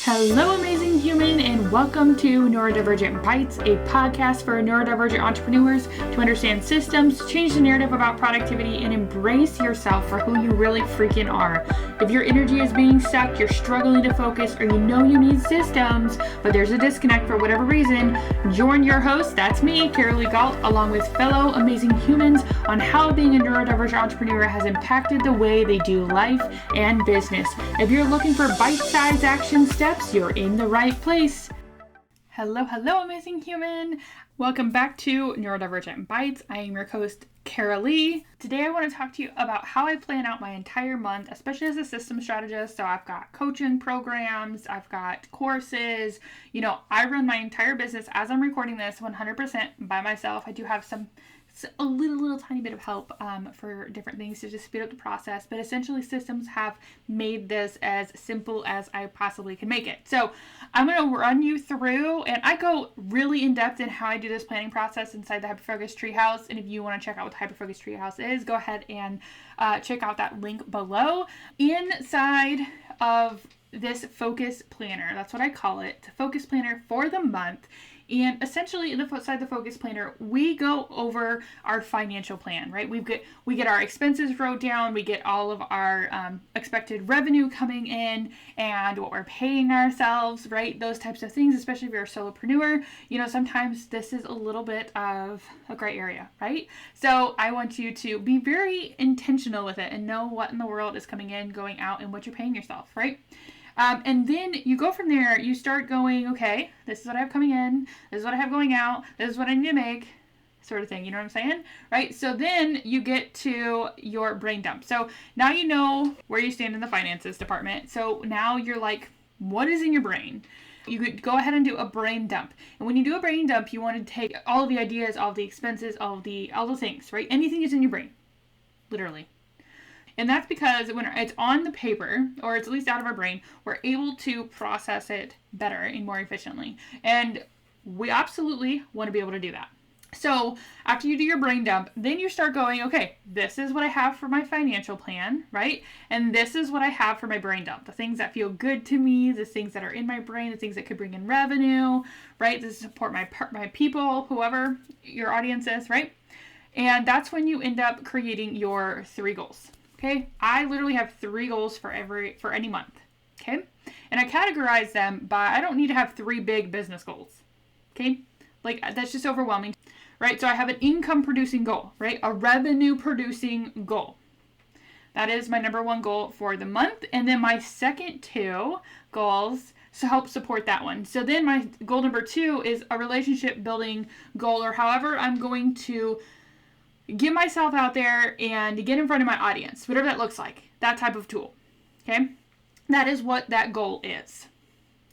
Hello, amazing human, and welcome to Neurodivergent Bites, a podcast for neurodivergent entrepreneurs to understand systems, change the narrative about productivity, and embrace yourself for who you really freaking are. If your energy is being sucked, you're struggling to focus, or you know you need systems, but there's a disconnect for whatever reason, join your host, that's me, Karalee Gault, along with fellow amazing humans on how being a neurodivergent entrepreneur has impacted the way they do life and business. If you're looking for bite-sized action steps, you're in the right place. Hello, amazing human. Welcome back to Neurodivergent Bites. I am your host, Karalee. Today I want to talk to you about how I plan out my entire month, especially as a system strategist. So I've got coaching programs, I've got courses. I run my entire business as I'm recording this 100% by myself. I do have a little tiny bit of help for different things to just speed up the process, but essentially systems have made this as simple as I possibly can make it. So I'm going to run you through, and I go really in depth in how I do this planning process inside the Hyperfocus Treehouse. And if you want to check out what the Hyperfocus Treehouse is, go ahead and check out that link below. Inside of this focus planner, that's what I call it, the focus planner for the month. And essentially, inside the focus planner, we go over our financial plan, right? We get our expenses wrote down, we get all of our expected revenue coming in, and what we're paying ourselves, right? Those types of things, especially if you're a solopreneur. Sometimes this is a little bit of a gray area, right? So I want you to be very intentional with it and know what in the world is coming in, going out, and what you're paying yourself, right? And then you go from there, you start going, okay, this is what I have coming in, this is what I have going out, this is what I need to make, sort of thing, you know what I'm saying? Right? So then you get to your brain dump. So now you know where you stand in the finances department. So now you're like, what is in your brain? You could go ahead and do a brain dump. And when you do a brain dump, you want to take all of the ideas, all of the expenses, all the things, right? Anything is in your brain, literally. And that's because when it's on the paper, or it's at least out of our brain, we're able to process it better and more efficiently. And we absolutely want to be able to do that. So after you do your brain dump, then you start going, okay, this is what I have for my financial plan, right? And this is what I have for my brain dump. The things that feel good to me, the things that are in my brain, the things that could bring in revenue, right? To support my people, whoever your audience is, right? And that's when you end up creating your 3 goals. Okay, I literally have 3 goals for any month. Okay, and I categorize them by, I don't need to have 3 big business goals. Okay, like that's just overwhelming, right? So I have an income producing goal, right? A revenue producing goal. That is my number 1 goal for the month. And then my second 2 goals to help support that one. So then my goal number 2 is a relationship building goal, or however I'm going to get myself out there and get in front of my audience, whatever that looks like, that type of tool. Okay, that is what that goal is.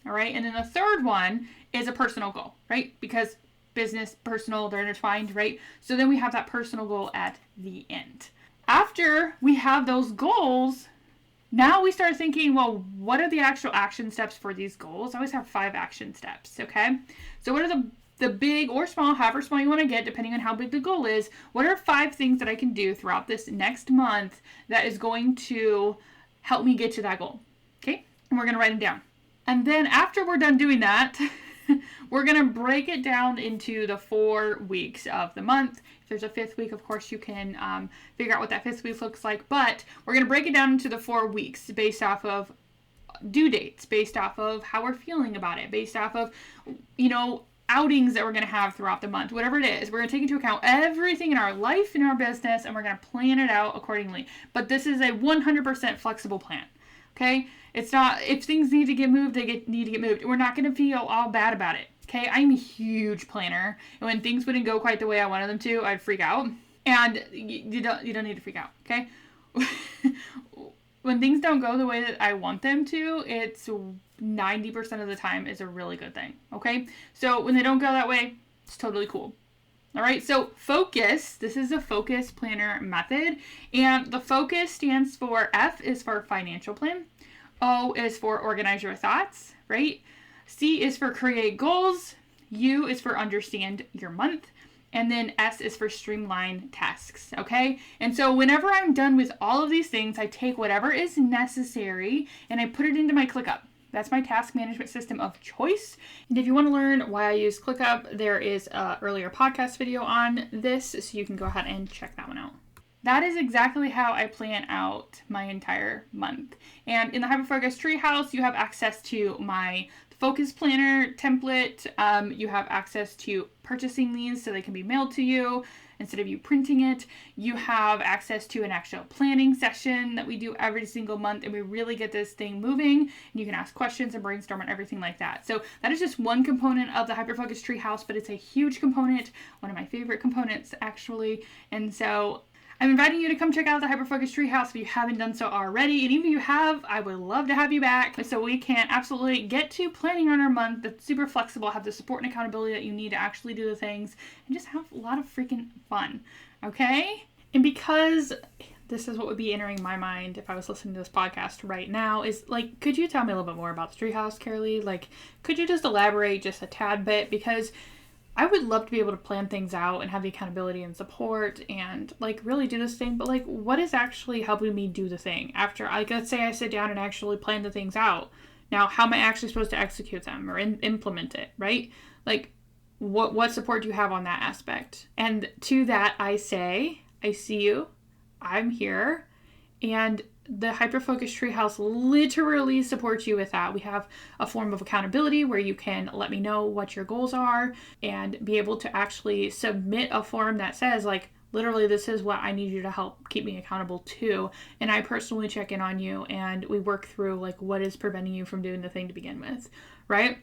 All right, and then the third one is a personal goal, right? Because business, personal, they're intertwined, right? So then we have that personal goal at the end. After we have those goals, now we start thinking, well, what are the actual action steps for these goals? I always have 5 action steps, okay? So what are the big or small, however small you want to get, depending on how big the goal is, what are 5 things that I can do throughout this next month that is going to help me get to that goal? Okay, and we're going to write them down. And then after we're done doing that, we're going to break it down into the 4 weeks of the month. If there's a 5th week, of course, you can figure out what that 5th week looks like. But we're going to break it down into the 4 weeks based off of due dates, based off of how we're feeling about it, based off of, outings that we're going to have throughout the month, whatever it is. We're going to take into account everything in our life, in our business, and we're going to plan it out accordingly. But this is a 100% flexible plan. Okay? It's not, if things need to get moved, need to get moved. We're not going to feel all bad about it. Okay? I'm a huge planner. And when things wouldn't go quite the way I wanted them to, I'd freak out. And you don't need to freak out. Okay? When things don't go the way that I want them to, it's 90% of the time is a really good thing, okay? So when they don't go that way, it's totally cool. All right, so focus, this is a focus planner method, and the focus stands for, F is for financial plan, O is for organize your thoughts, right? C is for create goals, U is for understand your month, and then S is for streamline tasks, okay? And so whenever I'm done with all of these things, I take whatever is necessary and I put it into my ClickUp. That's my task management system of choice. And if you want to learn why I use ClickUp, there is an earlier podcast video on this, so you can go ahead and check that one out. That is exactly how I plan out my entire month. And in the Hyperfocus Treehouse, you have access to my focus planner template. You have access to purchasing these so they can be mailed to you instead of you printing it. You have access to an actual planning session that we do every single month, and we really get this thing moving. And you can ask questions and brainstorm and everything like that. So that is just one component of the Hyperfocus Treehouse, but it's a huge component, one of my favorite components actually. And so I'm inviting you to come check out the Hyperfocus Treehouse if you haven't done so already. And even if you have, I would love to have you back so we can absolutely get to planning on our month that's super flexible, have the support and accountability that you need to actually do the things, and just have a lot of freaking fun, okay? And because this is what would be entering my mind if I was listening to this podcast right now is like, could you tell me a little bit more about the Treehouse, Karalee? Like, could you just elaborate just a tad bit? Because I would love to be able to plan things out and have the accountability and support and like really do this thing, but like what is actually helping me do the thing after, like, let's say I sit down and actually plan the things out. Now, how am I actually supposed to execute them or implement it, right? Like what support do you have on that aspect? And to that, I say, I see you, I'm here, and the Hyperfocus Treehouse literally supports you with that. We have a form of accountability where you can let me know what your goals are and be able to actually submit a form that says, like, literally, this is what I need you to help keep me accountable to. And I personally check in on you and we work through, like, what is preventing you from doing the thing to begin with, right?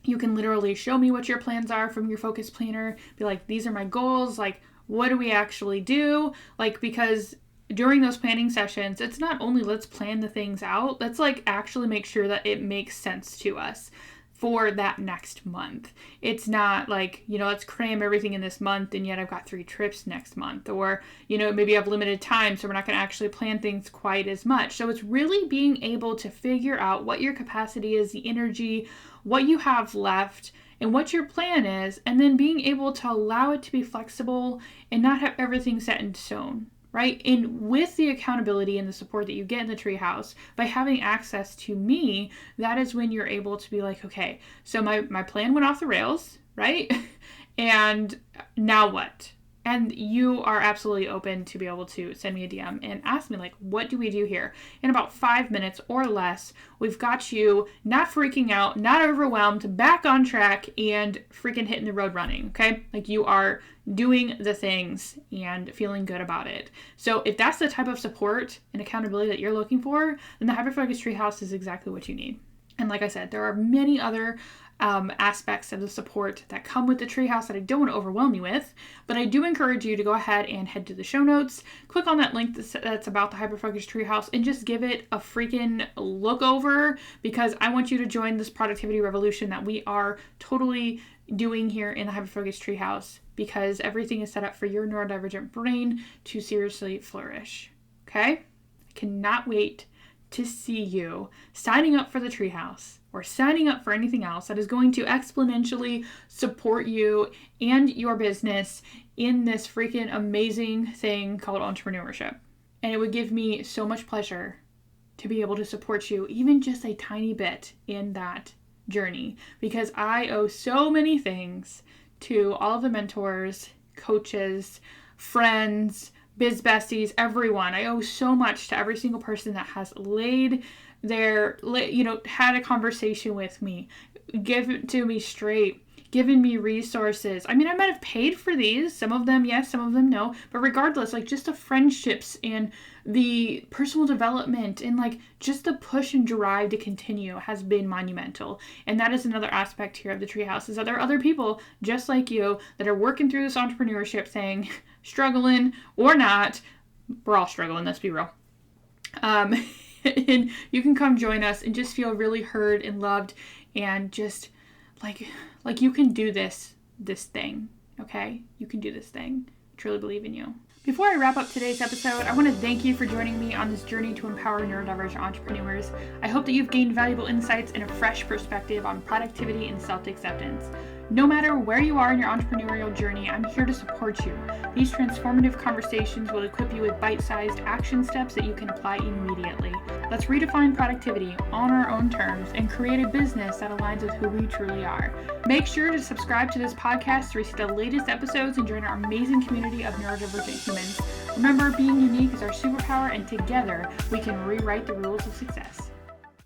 You can literally show me what your plans are from your focus planner. Be like, these are my goals. Like, what do we actually do? Like, because during those planning sessions, it's not only let's plan the things out, let's like actually make sure that it makes sense to us for that next month. It's not like, let's cram everything in this month and yet I've got 3 trips next month, or, maybe I have limited time, so we're not going to actually plan things quite as much. So it's really being able to figure out what your capacity is, the energy, what you have left, and what your plan is, and then being able to allow it to be flexible and not have everything set in stone. Right? And with the accountability and the support that you get in the Treehouse, by having access to me, that is when you're able to be like, okay, so my plan went off the rails, right? And now what? And you are absolutely open to be able to send me a DM and ask me, like, what do we do here? In about 5 minutes or less, we've got you not freaking out, not overwhelmed, back on track, and freaking hitting the road running, okay? Like, you are doing the things and feeling good about it. So if that's the type of support and accountability that you're looking for, then the Hyperfocus Treehouse is exactly what you need. And like I said, there are many other aspects of the support that come with the Treehouse that I don't want to overwhelm you with, but I do encourage you to go ahead and head to the show notes, click on that link that's about the Hyperfocus Treehouse, and just give it a freaking look over, because I want you to join this productivity revolution that we are totally doing here in the Hyperfocus Treehouse, because everything is set up for your neurodivergent brain to seriously flourish. Okay? I cannot wait to see you signing up for the Treehouse or signing up for anything else that is going to exponentially support you and your business in this freaking amazing thing called entrepreneurship. And it would give me so much pleasure to be able to support you even just a tiny bit in that journey, because I owe so many things to all of the mentors, coaches, friends, biz besties, everyone. I owe so much to every single person that has had a conversation with me, give it to me straight, given me resources. I mean, I might have paid for these, some of them yes, some of them no, but regardless, like, just the friendships and the personal development and like just the push and drive to continue has been monumental. And that is another aspect here of the Treehouse, is that there are other people just like you that are working through this entrepreneurship thing, struggling or not. We're all struggling, let's be real. And you can come join us and just feel really heard and loved, and just like you can do this thing, okay? You can do this thing. I truly believe in you. Before I wrap up today's episode, I want to thank you for joining me on this journey to empower neurodivergent entrepreneurs. I hope that you've gained valuable insights and a fresh perspective on productivity and self-acceptance. No matter where you are in your entrepreneurial journey, I'm here to support you. These transformative conversations will equip you with bite-sized action steps that you can apply immediately. Let's redefine productivity on our own terms and create a business that aligns with who we truly are. Make sure to subscribe to this podcast to receive the latest episodes and join our amazing community of neurodivergent humans. Remember, being unique is our superpower, and together we can rewrite the rules of success.